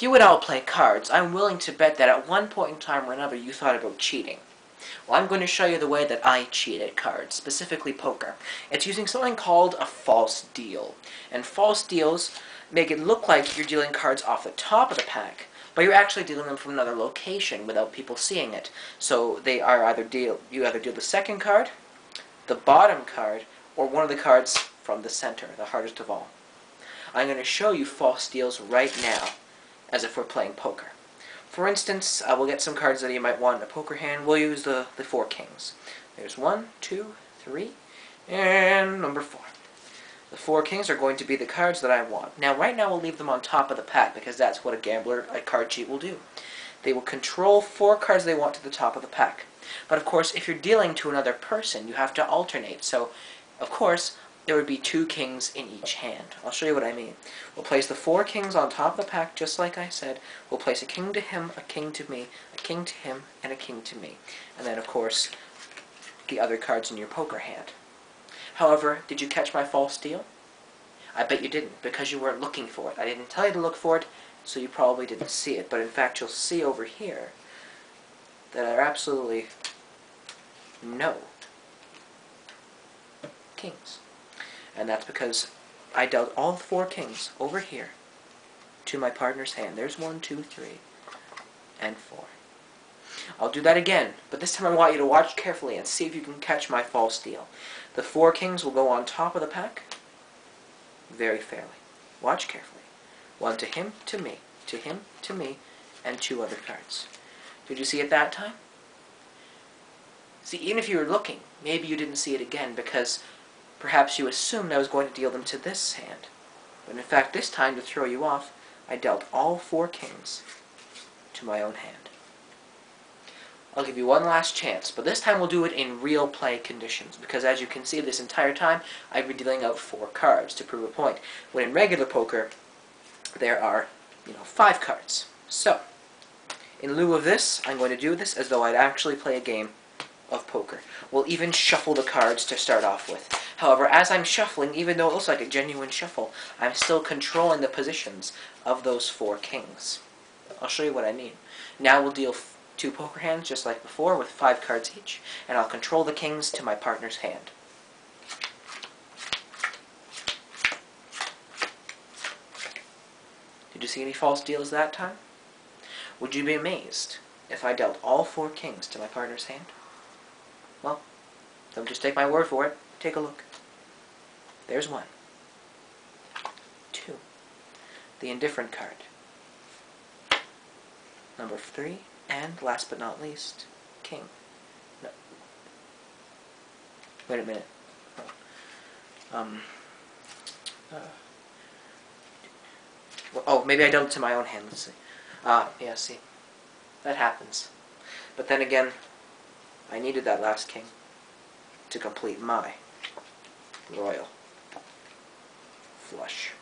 If you would all play cards, I'm willing to bet that at one point in time or another you thought about cheating. Well, I'm going to show you the way that I cheat at cards, specifically poker. It's using something called a false deal. And false deals make it look like you're dealing cards off the top of the pack, but you're actually dealing them from another location without people seeing it. So they are you either deal the second card, the bottom card, or one of the cards from the center, the hardest of all. I'm going to show you false deals right now, as if we're playing poker. For instance, we'll get some cards that you might want in a poker hand. We'll use the four kings. There's 1, 2, 3, and number 4. The 4 kings are going to be the cards that I want. Now, right now we'll leave them on top of the pack because that's what a gambler, a card cheat, will do. They will control 4 cards they want to the top of the pack. But of course, if you're dealing to another person, you have to alternate. So, of course, there would be 2 kings in each hand. I'll show you what I mean. We'll place the 4 kings on top of the pack, just like I said. We'll place a king to him, a king to me, a king to him, and a king to me. And then, of course, the other cards in your poker hand. However, did you catch my false deal? I bet you didn't, because you weren't looking for it. I didn't tell you to look for it, so you probably didn't see it. But in fact, you'll see over here that there are absolutely no kings. And that's because I dealt all 4 kings over here to my partner's hand. There's 1, 2, 3, and 4. I'll do that again, but this time I want you to watch carefully and see if you can catch my false deal. The 4 kings will go on top of the pack very fairly. Watch carefully. 1 to him, to me, to him, to me, and 2 other cards. Did you see it that time? See, even if you were looking, maybe you didn't see it again because perhaps you assumed I was going to deal them to this hand. But in fact, this time, to throw you off, I dealt all 4 kings to my own hand. I'll give you one last chance, but this time we'll do it in real play conditions, because as you can see, this entire time, I've been dealing out 4 cards to prove a point. When in regular poker, there are, 5 cards. So, in lieu of this, I'm going to do this as though I'd actually play a game of poker. We'll even shuffle the cards to start off with. However, as I'm shuffling, even though it looks like a genuine shuffle, I'm still controlling the positions of those 4 kings. I'll show you what I mean. Now we'll deal 2 poker hands just like before with 5 cards each, and I'll control the kings to my partner's hand. Did you see any false deals that time? Would you be amazed if I dealt all 4 kings to my partner's hand? Well, don't just take my word for it. Take a look. There's 1. 2. The indifferent card. Number 3. And, last but not least, king. No. Wait a minute. Oh, maybe I dealt it to my own hand. Let's see. Yeah, see. That happens. But then again, I needed that last king to complete my royal flush.